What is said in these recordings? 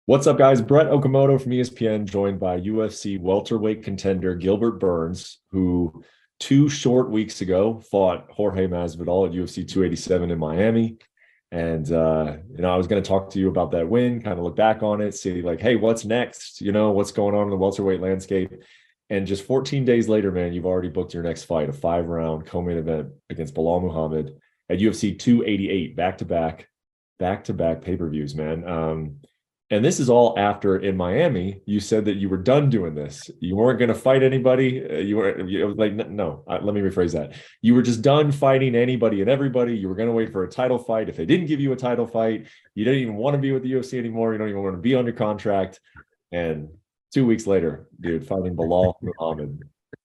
What's up, guys? Brett Okamoto from ESPN, joined by UFC welterweight contender Gilbert Burns, who 2 short weeks ago fought Jorge Masvidal at UFC 287 in Miami. And I was going to talk to you about that win, kind of look back on it, see like, hey, what's next? What's going on in the welterweight landscape? And just 14 days later, man, you've already booked your next fight, a 5-round co-main event against Belal Muhammad at UFC 288, back-to-back pay-per-views, man. And this is all after in Miami, you said that you were done doing this. You weren't going to fight anybody. You were like, no, let me rephrase that. You were just done fighting anybody and everybody. You were going to wait for a title fight. If they didn't give you a title fight, you didn't even want to be with the UFC anymore. You don't even want to be under contract. And 2 weeks later, dude, fighting Belal Muhammad.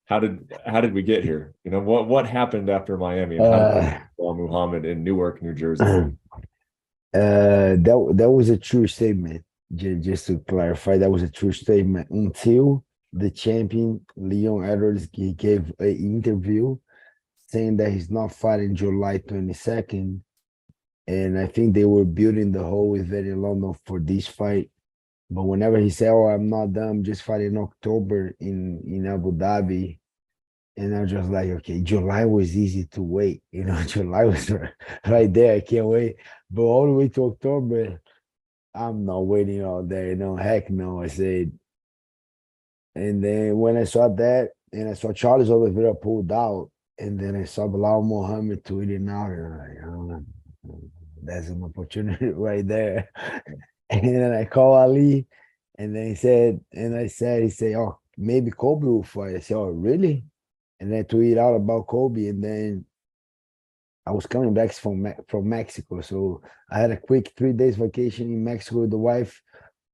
How did we get here? What happened after Miami, and how did Uh, Belal Muhammad in Newark, New Jersey? that was a true statement. Just to clarify, that was a true statement until the champion Leon Edwards he gave an interview saying that he's not fighting July 22nd, and I think they were building the whole event in London for this fight. But whenever he said, "Oh, I'm not done, I'm just fighting in October in Abu Dhabi," and I was just like, "Okay, July was easy to wait. July was right there. I can't wait." But all the way to October, I'm not waiting all day. No, heck no. I said. And then when I saw that, and I saw Charles Oliveira pulled out, and then I saw Belal Muhammad tweeting out, and I'm like, that's an opportunity right there. And then I called Ali, and then he said, "Oh, maybe Kobe will fight." I said, "Oh, really?" And then tweet out about Kobe, and then I was coming back from Mexico, so I had a quick 3 days vacation in Mexico with the wife.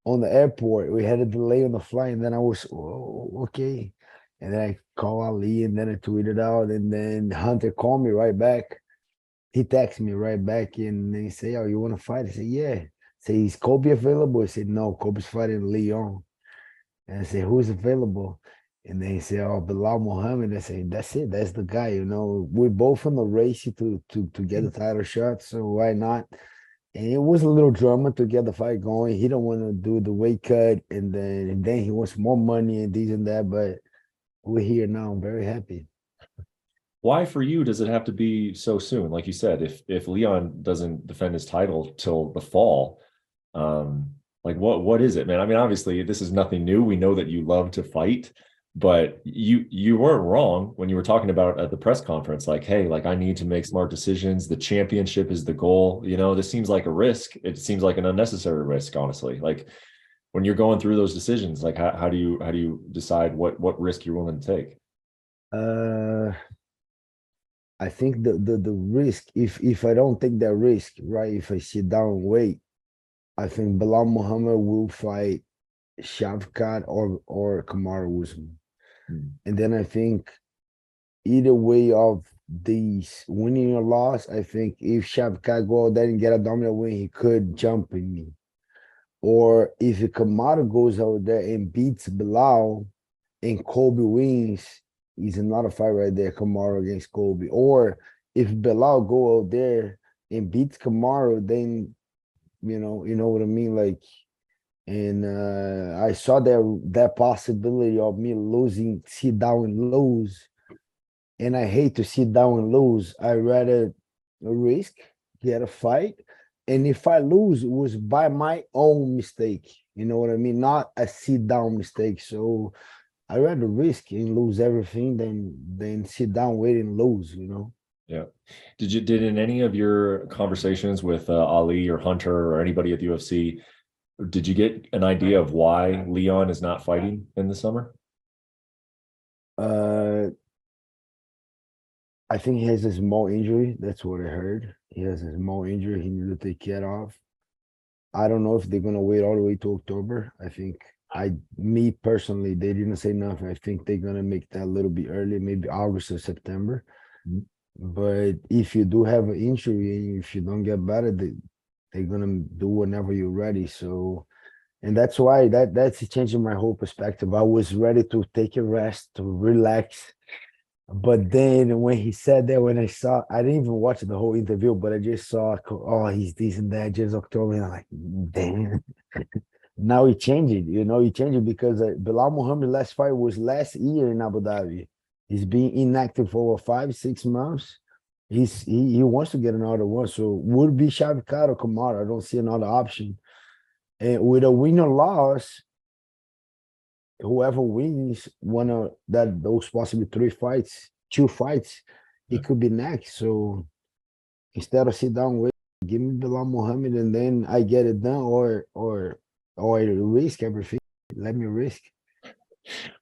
On the airport, we had a delay on the flight, and then I was, oh, okay. And then I called Ali, and then I tweeted out, and then Hunter called me right back. He texted me right back, and they say, "Oh, you want to fight?" I said, "Yeah." Say, "Is Kobe available?" I said, "No, Kobe's fighting Leon." And I said, "Who's available?" And they say, "Oh, Belal Muhammad." I say, "That's it. That's the guy. We're both in the race to get the title shot, so why not?" And it was a little drama to get the fight going. He don't want to do the weight cut, and then he wants more money and this and that. But we're here now. I'm very happy. Why for you does it have to be so soon? Like you said, if Leon doesn't defend his title till the fall, like what is it, man? I mean, obviously this is nothing new. We know that you love to fight, but you weren't wrong when you were talking about at the press conference, like, hey, like I need to make smart decisions. The championship is the goal. This seems like a risk. It seems like an unnecessary risk, honestly. Like when you're going through those decisions, like how do you decide what risk you're willing to take? Uh, I think the risk, if I don't take that risk, right? If I sit down and wait, I think Belal Muhammad will fight Shavkat or Kamaru Usman, Hmm. and then I think either way of these winning or loss, I think if Shavkat go out there and get a dominant win, he could jump in me. Or if Kamara goes out there and beats Bilal and Kobe wins, he's another fight right there, Kamara against Kobe. Or if Bilal go out there and beats Kamara, then you know what I mean? Like, and I saw that possibility of me losing, sit down and lose. And I hate to sit down and lose. I rather risk, get a fight. And if I lose, it was by my own mistake. You know what I mean? Not a sit down mistake. So I rather risk and lose everything than sit down, wait and lose. Yeah. Did in any of your conversations with Ali or Hunter or anybody at the UFC, did you get an idea of why Leon is not fighting in the summer? Uh I think he has a small injury. That's what I heard. He has a small injury. He needed to take care of. I don't know if they're gonna wait all the way to October. I think me personally, they didn't say nothing. I think they're gonna make that a little bit early, maybe August or September. Mhm. But if you do have an injury and if you don't get better, they're gonna do whenever you're ready. So, and that's why that's changing my whole perspective. I was ready to take a rest, to relax. But then when he said that, when I didn't even watch the whole interview, but I just saw, oh, he's this and that, just October. And I'm like, damn. Now he changed it, he changed it because Belal Muhammad last fight was last year in Abu Dhabi. He's been inactive for over 5, 6 months. He wants to get another one. So would be Shavkat or Kamara. I don't see another option. And with a win or loss, whoever wins one of those possibly 3 fights, 2 fights, Yeah. it could be next. So instead of sit down, wait, give me Belal Muhammad and then I get it done, or risk everything. Let me risk.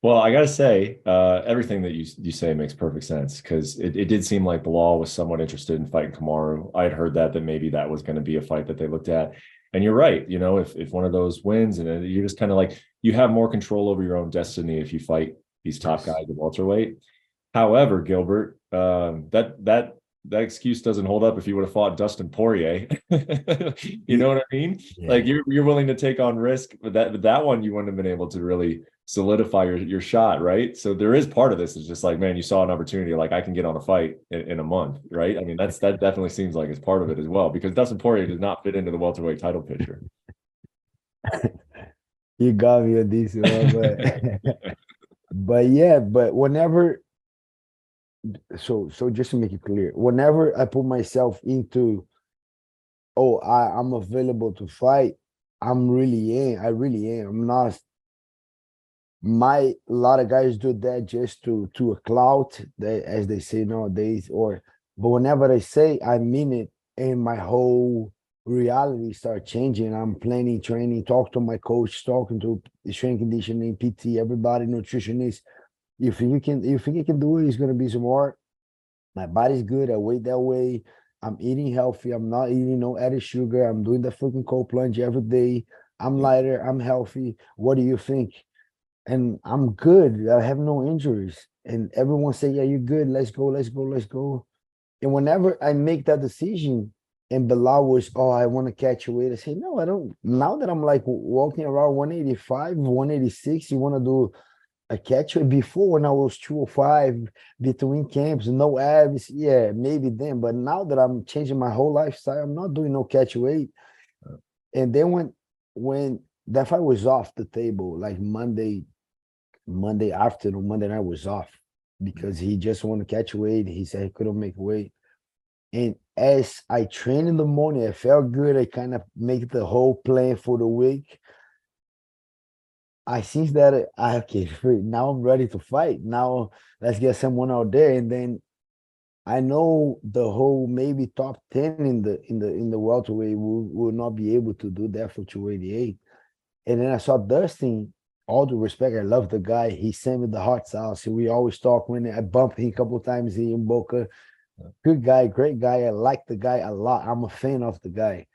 Well, I gotta say, everything that you say makes perfect sense because it did seem like Belal was somewhat interested in fighting Kamaru. I had heard that maybe that was going to be a fight that they looked at. And you're right, if one of those wins and you're just kind of like you have more control over your own destiny if you fight these top guys at welterweight. However, Gilbert, that excuse doesn't hold up if you would have fought Dustin Poirier. You know what I mean? Yeah. Like you're willing to take on risk, but that one you wouldn't have been able to really solidify your shot, right? So there is part of this is just like, man, you saw an opportunity, like I can get on a fight in a month, right? I mean, that definitely seems like it's part of it as well, because Dustin Poirier does not fit into the welterweight title picture. You got me on this one, but yeah, but whenever, so just to make it clear, whenever I put myself into, oh, I'm available to fight, I really am. I'm not. A lot of guys do that just to a clout, as they say nowadays, but whenever I say I mean it, and my whole reality start changing. I'm planning, training, talk to my coach, talking to the strength conditioning, PT, everybody, nutritionist. If you think you can do it, it's gonna be smart. My body's good. I weigh that way. I'm eating healthy. I'm not eating no added sugar. I'm doing the freaking cold plunge every day. I'm lighter. I'm healthy. What do you think? And I'm good. I have no injuries. And everyone say, yeah, you're good. Let's go, let's go, let's go. And whenever I make that decision, and Belal was, oh, I want to catch a weight. I say, no, I don't. Now that I'm like walking around 185, 186, you want to do a catch weight? Before, when I was 205 between camps, no abs, yeah, maybe then. But now that I'm changing my whole lifestyle, I'm not doing no catch weight. And then when that fight was off the table, like Monday afternoon, Monday night was off because he just wanted to catch weight. He said he couldn't make weight. And as I trained in the morning, I felt good. I kind of make the whole plan for the week. I think that okay, now I'm ready to fight. Now let's get someone out there. And then I know the whole maybe top 10 in the welterweight will not be able to do that for 288. And then I saw Dustin, all due respect, I love the guy. He sent me the hot sauce. We always talk when I bump him a couple of times in Boca. Good guy, great guy. I like the guy a lot. I'm a fan of the guy.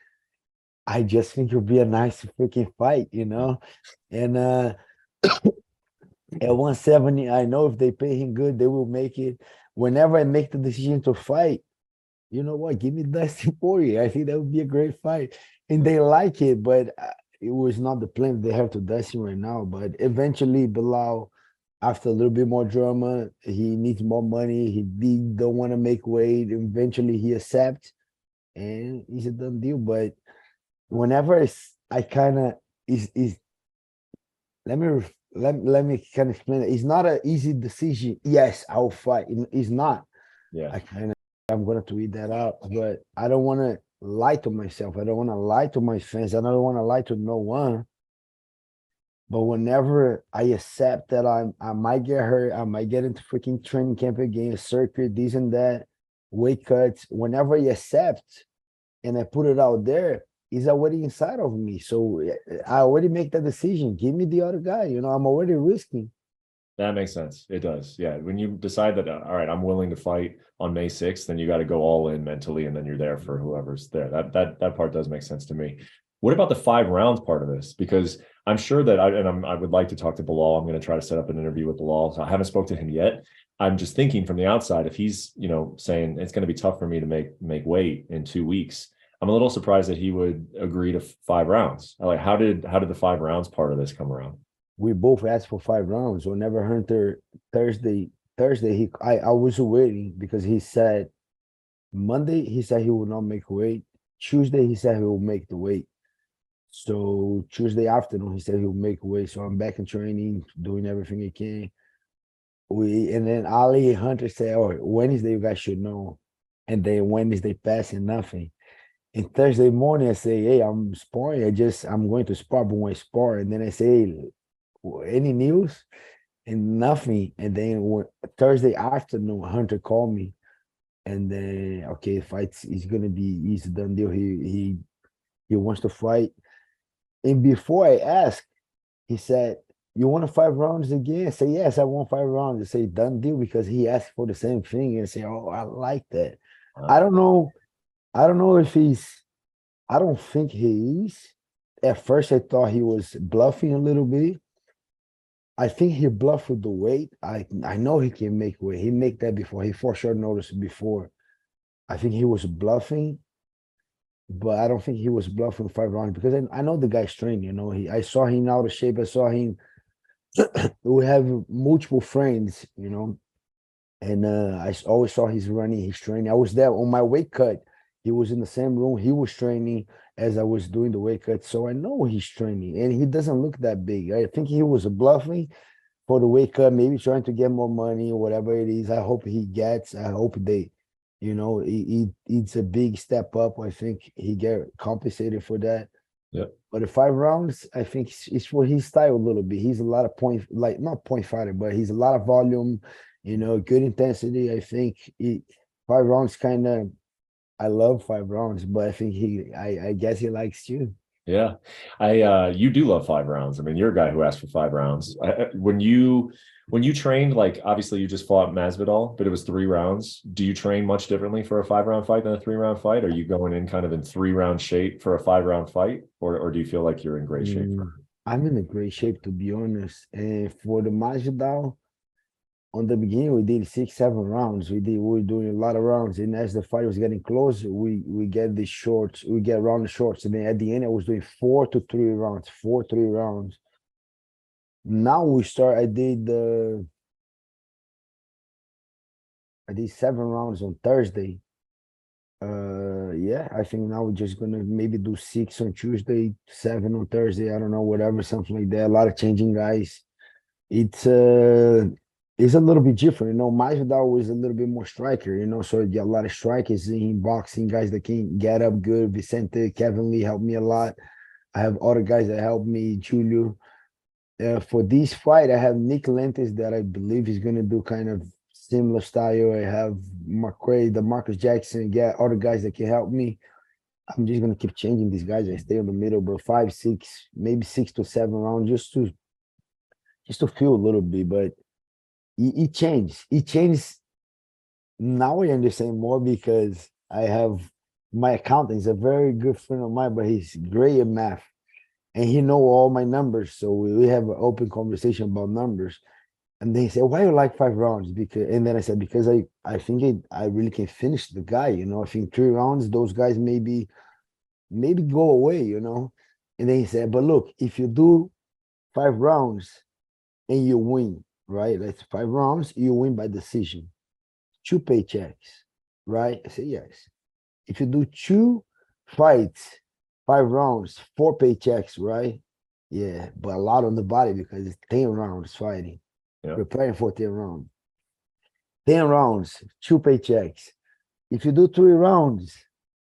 I just think it'll be a nice freaking fight, And at 170, I know if they pay him good, they will make it. Whenever I make the decision to fight, you know what? Give me Dustin Poirier. I think that would be a great fight. And they like it, but it was not the plan they have to Dustin right now. But eventually, Belal, after a little bit more drama, he needs more money. He don't want to make weight. Eventually, he accepts, and it's a done deal. But whenever I kind of is let me let me kind of explain it. It's not an easy decision. Yes, I'll fight. It's not. Yeah. I'm gonna tweet that out, but I don't want to lie to myself. I don't want to lie to my fans. I don't want to lie to no one. But whenever I accept that I might get hurt, I might get into freaking training camp again, circuit, this and that, weight cuts. Whenever I accept and I put it out there, it's already inside of me. So I already make that decision. Give me the other guy. I'm already risking. That makes sense. It does. Yeah. When you decide that, all right, I'm willing to fight on May 6th, then you got to go all in mentally, and then you're there for whoever's there. That part does make sense to me. What about the 5 rounds part of this? Because I'm sure that I would like to talk to Belal. I'm going to try to set up an interview with Belal. So I haven't spoke to him yet. I'm just thinking from the outside, if he's, saying it's going to be tough for me to make weight in 2 weeks, I'm a little surprised that he would agree to 5 rounds. Like, how did the 5 rounds part of this come around? We both asked for 5 rounds. Whenever Hunter Thursday, I was waiting because he said Monday he said he will not make weight. Tuesday he said he will make the weight. So Tuesday afternoon, he said he'll make weight. So I'm back in training, doing everything I can. And then Ali and Hunter said, "Oh, Wednesday you guys should know." And then Wednesday passing nothing. And Thursday morning I say, "Hey, I'm sparring. I'm going to spar, but when I spar," and then I say, "Hey, any news?" And nothing. And then Thursday afternoon, Hunter called me, and then okay, fights is gonna be easy done deal. He wants to fight. And before I asked, he said, "You want 5 rounds again?" I say, "Yes, I want 5 rounds." I say, "Done deal," because he asked for the same thing. And I say, "Oh, I like that." I Wow. don't know. I don't know if I don't think he is. At first, I thought he was bluffing a little bit. I think he bluffed with the weight. I know he can make weight. He make that before. He for sure noticed before. I think he was bluffing, but I don't think he was bluffing 5 rounds because I know the guy's trained. I saw him out of shape. I saw him. We have multiple friends, and always saw he's running, he's training. I was there on my weight cut. He was in the same room. He was training as I was doing the weight cut, so I know he's training, and he doesn't look that big. I think he was bluffing for the weight cut, maybe trying to get more money or whatever it is. I hope he gets. I hope it's a big step up. I think he get compensated for that. Yep. But the 5 rounds, I think it's for his style a little bit. He's a lot of point, like not point fighter, but he's a lot of volume, good intensity. I think 5 rounds kind of, I love 5 rounds, but I think I guess he likes you. Yeah. You do love 5 rounds. I mean, you're a guy who asked for 5 rounds. When you trained, like obviously you just fought Masvidal, but it was 3 rounds. Do you train much differently for a 5 round fight than a 3 round fight? Are you going in kind of in 3 round shape for a 5 round fight, or do you feel like you're in great shape? I'm in a great shape, to be honest. And for the Masvidal, on the beginning, we did 6, 7 rounds. We were doing a lot of rounds, and as the fight was getting close, we get the shorts, we get round shorts, and then at the end, I was doing 4 to 3 rounds, 4 3 rounds. Now we start. I did 7 rounds on Thursday. Yeah, I think now we're just gonna maybe do 6 on Tuesday, 7 on Thursday. I don't know, whatever, something like that. A lot of changing guys. It's a little bit different, Masvidal was a little bit more striker, so you get a lot of strikers in boxing, guys that can get up good. Vicente, Kevin Lee helped me a lot. I have other guys that help me, Julio. For this fight, I have Nick Lentes that I believe is gonna do kind of similar style. I have McRae, the Marcus Jackson, get other guys that can help me. I'm just gonna keep changing these guys. I stay in the middle, but 5, 6, maybe 6 to 7 rounds, just to feel a little bit, but it changed. It changed. Now I understand more because I have my accountant is a very good friend of mine, but he's great at math, and he know all my numbers. So we have an open conversation about numbers. And then he said, "Why you like 5 rounds?" And then I said, "Because I think I really can finish the guy. I think 3 rounds, those guys maybe go away. And then he said, "But look, if you do 5 rounds and you win, right? That's 5 rounds, you win by decision. 2 paychecks, right?" I said, "Yes." If you do 2 fights, 5 rounds, 4 paychecks, right? Yeah, but a lot on the body because it's 10 rounds fighting. Yeah. Preparing for 10 rounds. 10 rounds, 2 paychecks. If you do 3 rounds,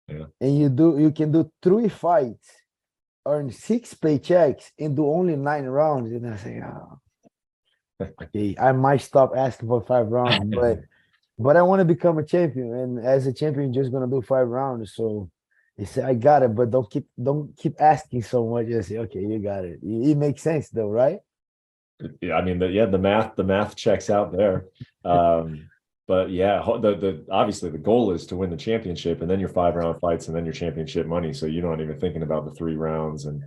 Yeah. and you can do 3 fights, earn 6 paychecks, and do only 9 rounds. And I say, "Oh, okay, I might stop asking for 5 rounds, but I want to become a champion, and as a champion, just gonna do 5 rounds." So he said, "I got it, but don't keep asking so much." I say, "Okay, you got it." It makes sense though, right? Yeah, I mean, the math checks out there. But yeah, the obviously the goal is to win the championship, and then your 5 round fights, and then your championship money. So you're not even thinking about the 3 rounds You and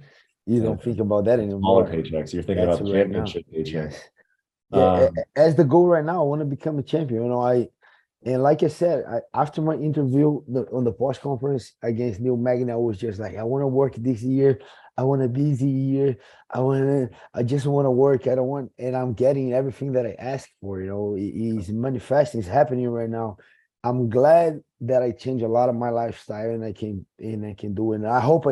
don't think about that smaller anymore. paychecks. You're thinking That's about the right now. championship paycheck. Yes. Yeah, Um, as the goal right now, I want to become a champion. And like I said, after my interview on the post conference against Neil Magny, I was just like, I want to work this year. I want a busy year. I just want to work. I don't want, and I'm getting everything that I asked for. It's manifesting. It's happening right now. I'm glad that I changed a lot of my lifestyle, and I can do it. And I hope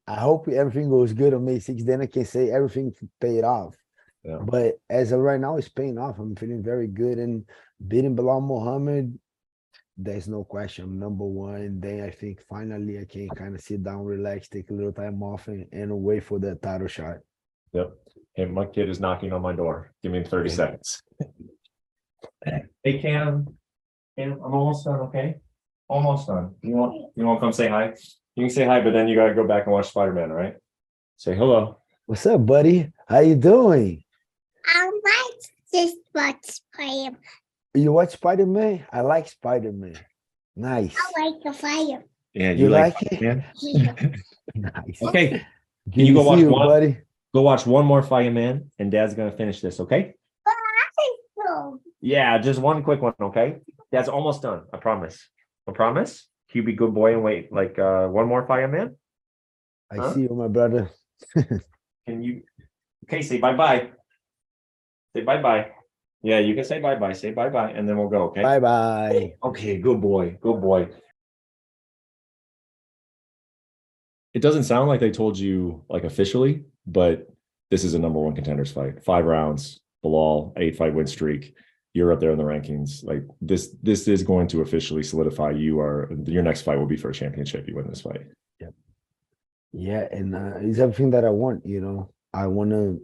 I hope everything goes good on May 6th. Then I can say everything paid off. Yeah. But as of right now, it's paying off. I'm feeling very good. And beating Belal Muhammad, there's no question. I'm number one. Then I think finally I can kind of sit down, relax, take a little time off, and wait for the title shot. Yep. Hey, my kid is knocking on my door. Give me 30 seconds. Hey, Cam, I'm almost done, okay? Almost done. You want to come say hi? You can say hi, but then you got to go back and watch Spider-Man, all right? Say hello. What's up, buddy? How you doing? I like this watch fire. You watch Spider-Man? I like Spider-Man. Nice. I like the fire. Yeah, You like it? Man? Nice. Okay. Good Can you to go watch see you, one? buddy? Go watch one more Fireman, and Dad's gonna finish this, okay? So, Yeah, just one quick one, okay? Dad's almost done. I promise. I promise. Can you be good boy and wait like one more Fireman? I Huh? see you, my brother. Can you? Okay, say bye-bye. Say bye-bye. Yeah, you can say bye-bye. Say bye-bye, and then we'll go, okay? Bye-bye. Okay, good boy. Good boy. It doesn't sound like they told you like officially, but this is a number one contenders fight. 5 rounds, Belal, 8-fight win streak. You're up there in the rankings. Like this is going to officially solidify your next fight will be for a championship. You win this fight. Yep. Yeah, and it's everything that I want, you know. I want to,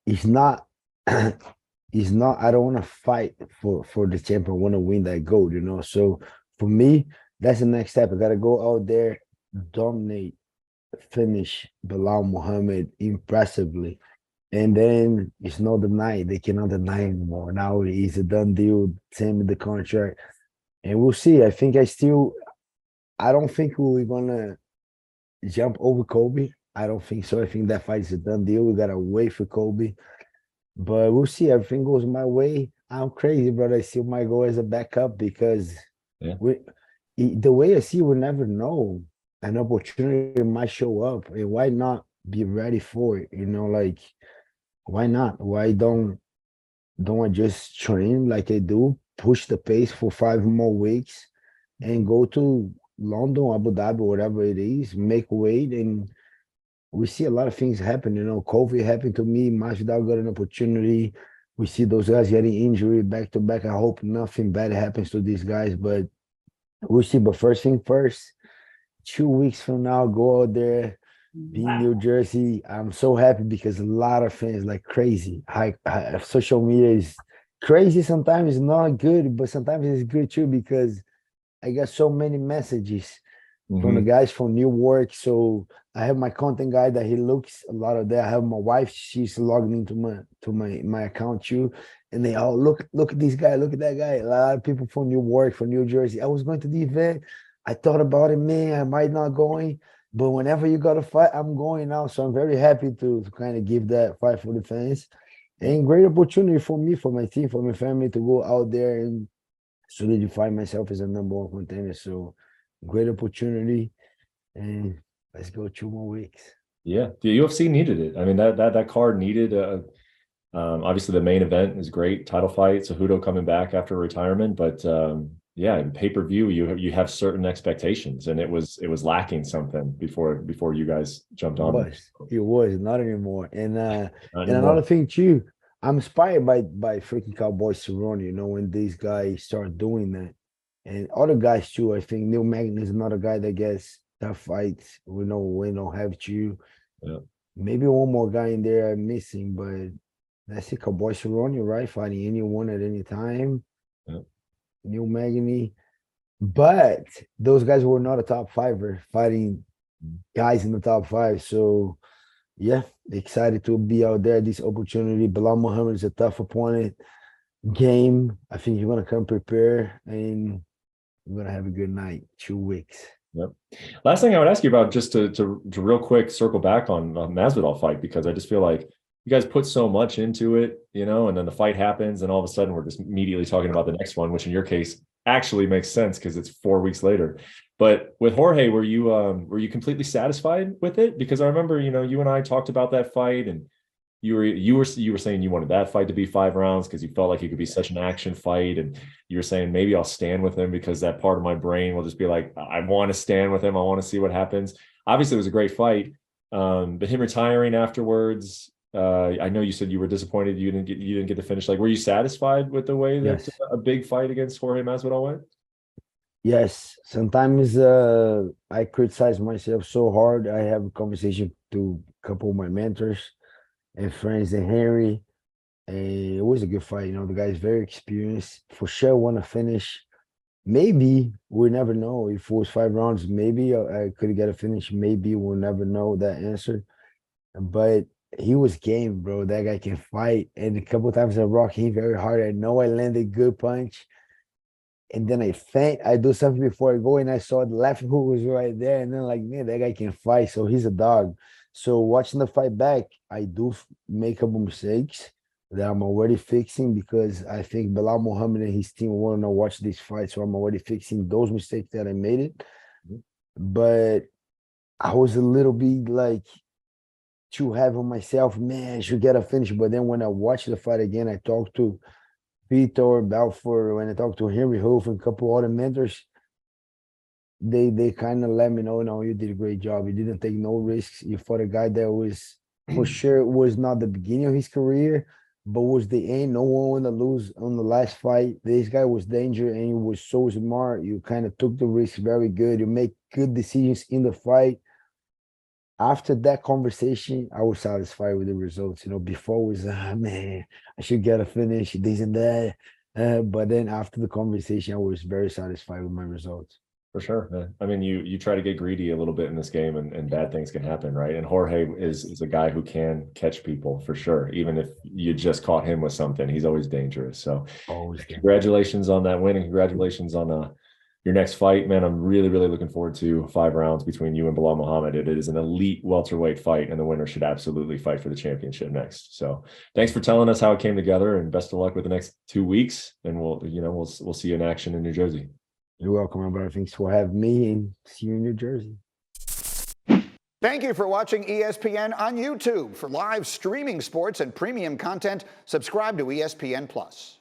it's not, it's not, I don't want to fight for the champion. I want to win that gold, you know. So for me, that's the next step. I got to go out there, dominate, finish Belal Muhammad impressively. And then it's not denied. They cannot deny anymore. Now it's a done deal, send me the contract. And we'll see. I don't think we're gonna jump over Kobe. I don't think so. I think that fight is a done deal. We gotta wait for Kobe. But we'll see. Everything goes my way. I'm crazy, but I still might go as a backup because the way I see, we never know. An opportunity might show up. And why not be ready for it? You know, like why not? Why don't I just train like I do, push the pace for 5 more weeks and go to London, Abu Dhabi, whatever it is, make weight, and we see a lot of things happen. You know, COVID happened to me, Masvidal got an opportunity. We see those guys getting injury back to back. I hope nothing bad happens to these guys, but we'll see. But first thing first, 2 weeks from now, go out there, be in New Jersey. I'm so happy because a lot of fans like crazy. Social media is crazy. Sometimes it's not good, but sometimes it's good too because I got so many messages from the guys from New York. So I have my content guy that he looks a lot of that. I have my wife; she's logging into my account too, and they all look at this guy, look at that guy. A lot of people from New York, from New Jersey. I was going to the event. I thought about it, man. I might not going. But whenever you got a fight, I'm going now. So I'm very happy to kind of give that fight for the fans. And great opportunity for me, for my team, for my family to go out there and solidify myself as a number one contender. So great opportunity. And let's go 2 more weeks. Yeah, the UFC needed it. I mean, that card needed obviously the main event is great, title fight, Cejudo coming back after retirement, but yeah, in pay-per-view, you have certain expectations, and it was lacking something before you guys jumped on. It was not anymore. And another thing too, I'm inspired by freaking Cowboy Cerrone, you know, when these guys start doing that. And other guys too. I think Neil Magny is another guy that gets tough fights. We don't have to. Yeah. Maybe one more guy in there I'm missing, but that's it. Cowboy Cerrone, right? Fighting anyone at any time. Yeah. Neil Magny. But those guys were not a top fiver fighting guys in the top 5. So yeah, excited to be out there. This opportunity. Belal Muhammad is a tough opponent. Game. I think you're gonna come prepare and we're gonna have a good night. 2 weeks. Yep. Last thing I would ask you about, just to real quick circle back on Masvidal fight, because I just feel like you guys put so much into it, you know, and then the fight happens, and all of a sudden we're just immediately talking about the next one, which in your case actually makes sense because it's 4 weeks later. But with Jorge, were you completely satisfied with it? Because I remember, you know, you and I talked about that fight, and you were saying you wanted that fight to be 5 rounds because you felt like it could be such an action fight, and you were saying maybe I'll stand with him because that part of my brain will just be like, I want to stand with him, I want to see what happens. Obviously, it was a great fight. But him retiring afterwards, I know you said you were disappointed you didn't get to finish. Like, were you satisfied with the way that Yes. a big fight against Jorge Masvidal went? Yes, sometimes I criticize myself so hard. I have a conversation to a couple of my mentors and friends and Henry. And it was a good fight. The guy's very experienced. For sure, want to finish. Maybe we never know. If it was 5 rounds, maybe I could get a finish. Maybe we'll never know that answer. But he was game, bro. That guy can fight. And a couple of times I rocked him very hard. I know I landed good punch. And then I faint. I do something before I go, and I saw the left hook was right there. And then like, man, that guy can fight. So he's a dog. So watching the fight back, I do make a couple mistakes that I'm already fixing because I think Belal Muhammad and his team want to watch this fight. So I'm already fixing those mistakes that I made it. But I was a little bit like too heavy on myself. Man, I should get a finish. But then when I watched the fight again, I talked to Peter Balfour, when I talked to Henry Hoof and a couple other mentors, they kind of let me know, no, you did a great job. You didn't take no risks. You fought a guy that was for sure was not the beginning of his career, but was the end. No one want to lose on the last fight. This guy was danger and he was so smart. You kind of took the risk very good. You make good decisions in the fight. After that conversation, I was satisfied with the results. Before was, man, I should get a finish, this and that. But then after the conversation, I was very satisfied with my results. For sure, man. I mean, you try to get greedy a little bit in this game, and bad things can happen, right? And Jorge is a guy who can catch people for sure. Even if you just caught him with something, he's always dangerous. So, Always. congratulations on that win, and congratulations on your next fight, man. I'm really, really looking forward to 5 rounds between you and Belal Muhammad. It is an elite welterweight fight, and the winner should absolutely fight for the championship next. So, thanks for telling us how it came together, and best of luck with the next 2 weeks. And we'll see you in action in New Jersey. You're welcome, my brother. Thanks for having me, and see you in New Jersey. Thank you for watching ESPN on YouTube. For live streaming sports and premium content, subscribe to ESPN+.